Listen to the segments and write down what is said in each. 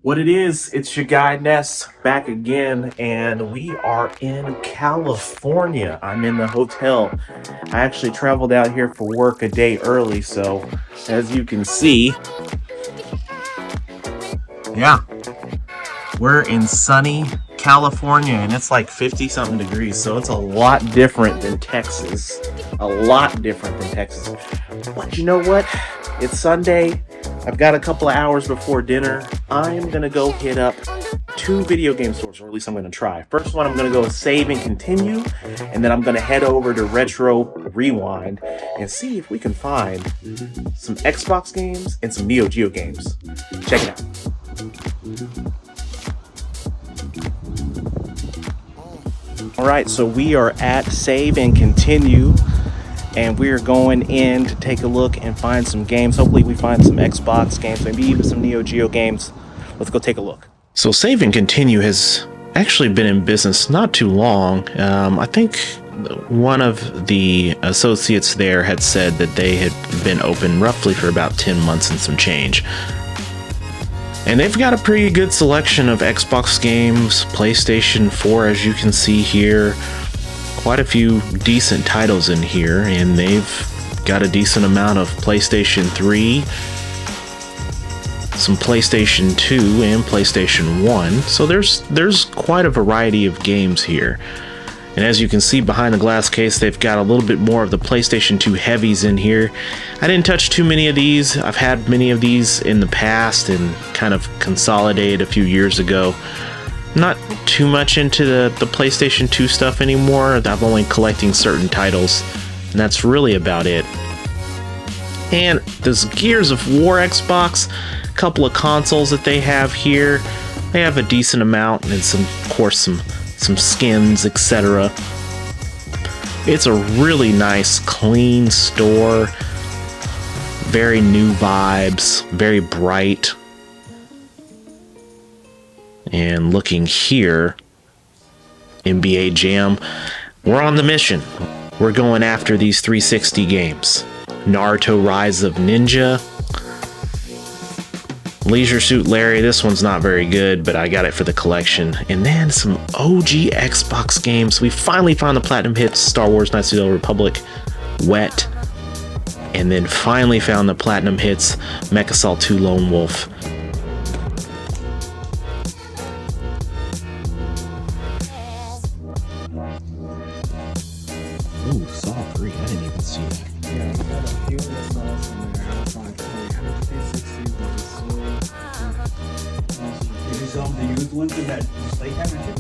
What it is, it's your guy Ness back again, and we are in California. I'm in the hotel. I actually traveled out here for work a day early, so as you can see, yeah, we're in sunny California, and it's like 50 something degrees, so it's a lot different than Texas. A lot different than Texas. But you know what? It's Sunday. I've got a couple of hours before dinner. I'm gonna go hit up two video game stores, or at least I'm gonna try. First one, I'm gonna go save and continue, and then I'm gonna head over to Retro Rewind and see if we can find some Xbox games and some Neo Geo games. Check it out. All right, so we are at Save and Continue, and we're going in to take a look and find some games. Hopefully we find some Xbox games, maybe even some Neo Geo games. Let's go take a look. So Save and Continue has actually been in business not too long. I think one of the associates there had said that they had been open roughly for about 10 months and some change. And they've got a pretty good selection of Xbox games, PlayStation 4, as you can see here. Quite a few decent titles in here, and they've got a decent amount of PlayStation 3, some PlayStation 2, and PlayStation 1. So there's quite a variety of games here. And as you can see behind the glass case, they've got a little bit more of the PlayStation 2 heavies in here. I didn't touch too many of these. I've had many of these in the past and kind of consolidated a few years ago. Not too much into the PlayStation 2 stuff anymore. I'm only collecting certain titles, and that's really about it. And this Gears of War Xbox, a couple of consoles that they have here. They have a decent amount, and some, of course, some skins, etc. It's a really nice, clean store. Very new vibes, very bright. And looking here, NBA Jam, we're on the mission. We're going after these 360 games. Naruto Rise of Ninja. Leisure Suit Larry, this one's not very good, but I got it for the collection. And then some OG Xbox games. We finally found the Platinum Hits, Star Wars Knights of the Old Republic, Wet. And then finally found the Platinum Hits, Mech Assault 2 Lone Wolf. Ooh, Saw 3, I didn't even see that. Yeah, we had a few of the sauce in there. I was like, oh, we had a 360, but it's so Did you sell the used ones in that display cabinet?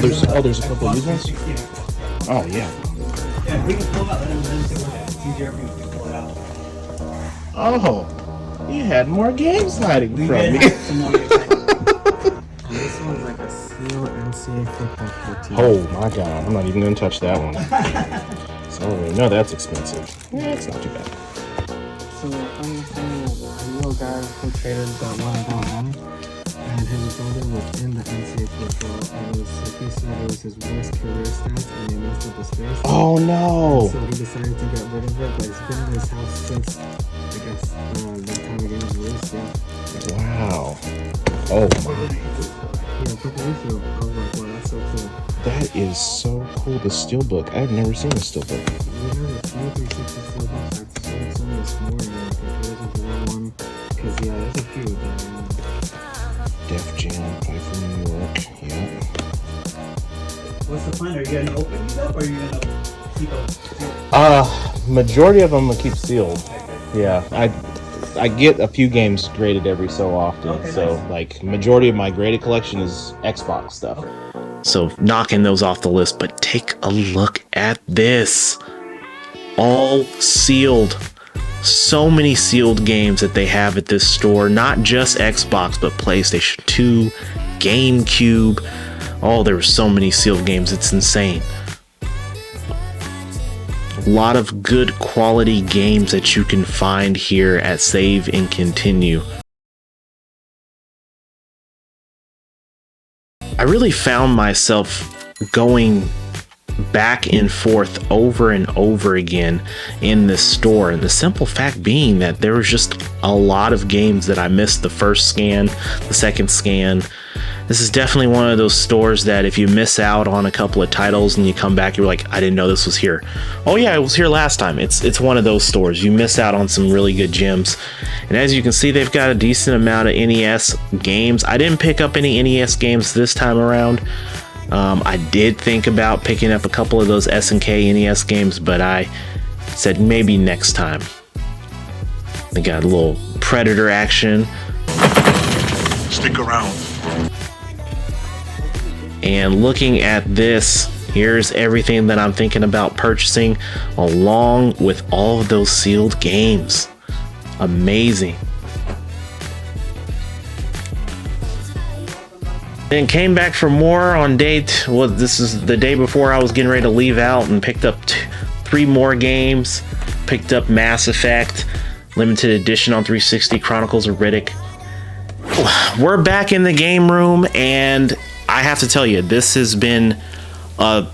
There's a couple of used ones? Oh, yeah. Yeah, we can pull them out. Let them see what it's easier for you to pull it out. Oh, you had more games hiding from me. Some more games. This one's like a seal NCAA football 14. Oh my god, I'm not even going to touch that one. So, no, that's expensive. Yeah, it's not too bad. So, understand a little guy who traded that one ball, and his brother was in the NCAA football. It was, like he said, it was his worst career stats, and they messed up his face. Oh no! So he decided to get rid of it, but it's been in his house since, I guess, the time the game was released, yeah. Wow. Oh my. Yeah, a couple weeks ago, I was like, wow, that's so cool. That is so cool, the Steelbook. I've never seen a Steelbook. We have a few 360 steelbooks. I've sold some this morning, like Gears of War one, because yeah, there's a few that Def Jam, Fight for New York, yeah. What's the plan? Are you gonna open these up, or are you gonna keep them? Majority of them I keep sealed. Yeah, I get a few games graded every so often, Okay, so nice. like majority of my graded collection is Xbox stuff. So knocking those off the list, but take a look at this. All sealed. So many sealed games that they have at this store, not just Xbox, but PlayStation 2, GameCube. Oh, there were so many sealed games, it's insane. A lot of good quality games that you can find here at Save and Continue. I really found myself going back and forth over and over again in this store. And the simple fact being that there was just a lot of games that I missed the first scan, the second scan. This is definitely one of those stores that if you miss out on a couple of titles and you come back, you're like, I didn't know this was here. Oh yeah, it was here last time. It's one of those stores. You miss out on some really good gems. And as you can see, they've got a decent amount of NES games. I didn't pick up any NES games this time around. I did think about picking up a couple of those SNK NES games, but I said maybe next time. They got a little Predator action. Stick around. And looking at this, here's everything that I'm thinking about purchasing along with all of those sealed games. Amazing. Then came back for more on date. Well, this is the day before I was getting ready to leave out, and picked up 3 more games. Picked up Mass Effect, limited edition on 360, Chronicles of Riddick. We're back in the game room, and I have to tell you, this has been a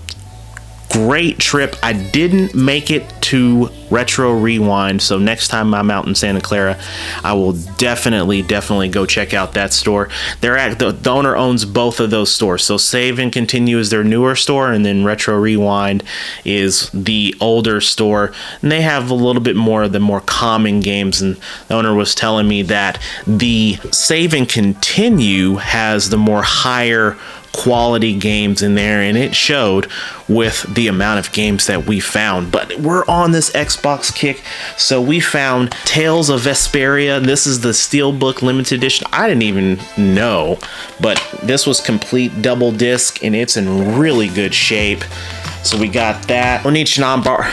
great trip. I didn't make it to Retro Rewind, so next time I'm out in Santa Clara, I will definitely go check out that store. The owner owns both of those stores, so Save and Continue is their newer store, and then Retro Rewind is the older store, and they have a little bit more of the more common games. And the owner was telling me that the Save and Continue has the more higher quality games in there, and it showed with the amount of games that we found. But we're on this Xbox kick, so we found Tales of Vesperia. This is the Steelbook limited edition. I didn't even know, but this was complete double disc, and it's in really good shape. So we got that. Onitshabara.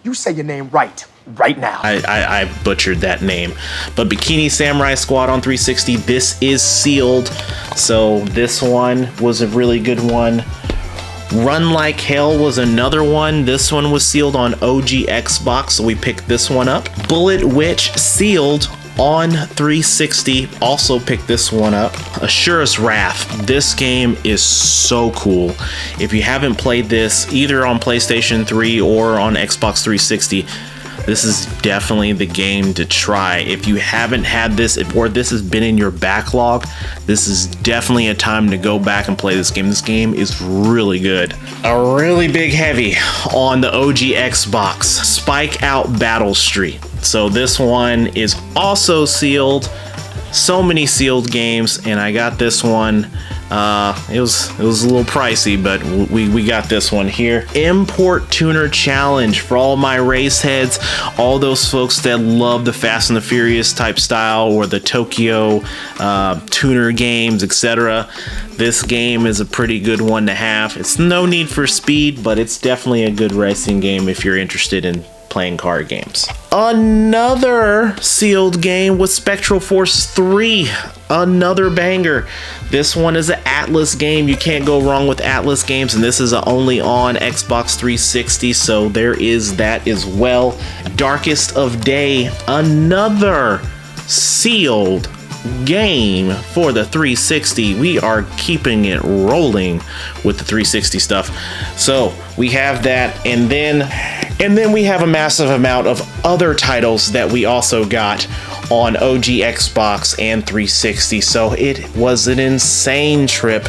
You say your name right now. I butchered that name. But Bikini Samurai Squad on 360, this is sealed, so this one was a really good one. Run Like Hell was another one. This one was sealed on OG Xbox, so we picked this one up. Bullet Witch sealed on 360, also picked this one up. Asura's Wrath, this game is so cool. If you haven't played this either on PlayStation 3 or on Xbox 360, this is definitely the game to try. If you haven't had this, or this has been in your backlog, this is definitely a time to go back and play this game. This game is really good. A really big heavy on the OG Xbox, Spike Out Battle Street. So this one is also sealed. So many sealed games, and I got this one. It was a little pricey, but we got this one here. Import Tuner Challenge for all my race heads, all those folks that love the Fast and the Furious type style, or the Tokyo tuner games, etc. This game is a pretty good one to have. It's no need for speed, but it's definitely a good racing game if you're interested in playing car games. Another sealed game was Spectral Force 3, another banger. This one is an Atlas game. You can't go wrong with Atlas games, and this is only on Xbox 360, so there is that as well. Darkest of Day, another sealed game for the 360. We are keeping it rolling with the 360 stuff. So we have that, and then we have a massive amount of other titles that we also got on OG Xbox and 360. So it was an insane trip.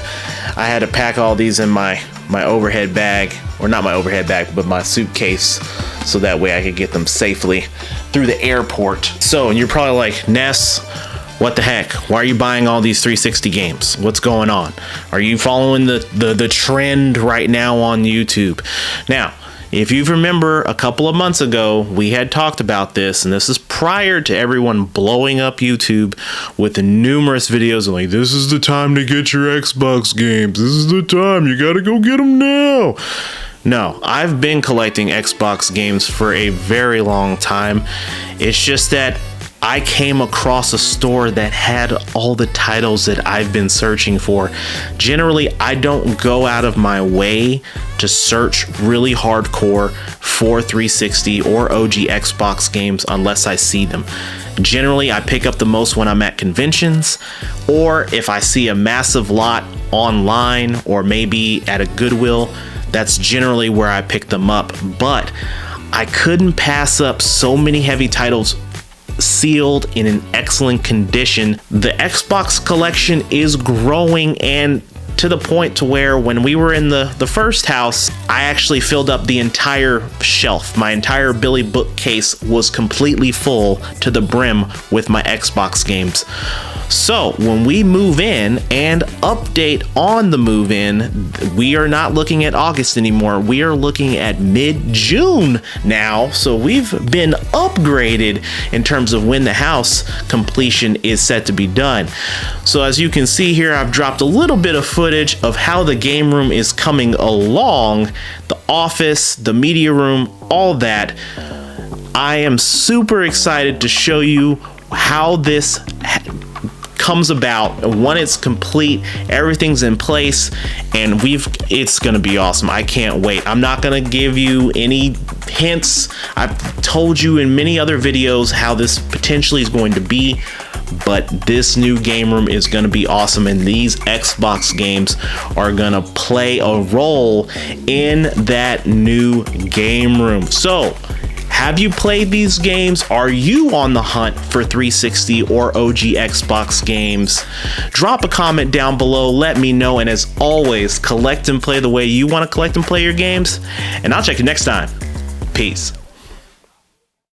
I had to pack all these in my overhead bag, or not my overhead bag, but my suitcase, so that way I could get them safely through the airport. So, and you're probably like, Ness, what the heck? Why are you buying all these 360 games? What's going on? Are you following the trend right now on YouTube? Now, if you remember, a couple of months ago, we had talked about this, and this is prior to everyone blowing up YouTube with the numerous videos of like, this is the time to get your Xbox games. This is the time. You gotta go get them now. No, I've been collecting Xbox games for a very long time. It's just that I came across a store that had all the titles that I've been searching for. Generally, I don't go out of my way to search really hardcore for 360 or OG Xbox games unless I see them. Generally, I pick up the most when I'm at conventions, or if I see a massive lot online, or maybe at a Goodwill. That's generally where I pick them up. But I couldn't pass up so many heavy titles sealed in an excellent condition. The Xbox collection is growing, and to the point to where when we were in the first house, I actually filled up the entire shelf. My entire Billy bookcase was completely full to the brim with my Xbox games. So when we move in, and update on the move in, we are not looking at August anymore. We are looking at mid-June now. So we've been upgraded in terms of when the house completion is set to be done. So as you can see here, I've dropped a little bit of footage of how the game room is coming along, the office, the media room, all that. I am super excited to show you how this comes about. When it's complete, everything's in place, and it's gonna be awesome. I can't wait. I'm not gonna give you any hints. I've told you in many other videos how this potentially is going to be, but this new game room is going to be awesome, and these Xbox games are going to play a role in that new game room. So have you played these games? Are you on the hunt for 360 or OG Xbox games? Drop a comment down below, let me know, and as always, collect and play the way you want to collect and play your games, and I'll check you next time. Peace.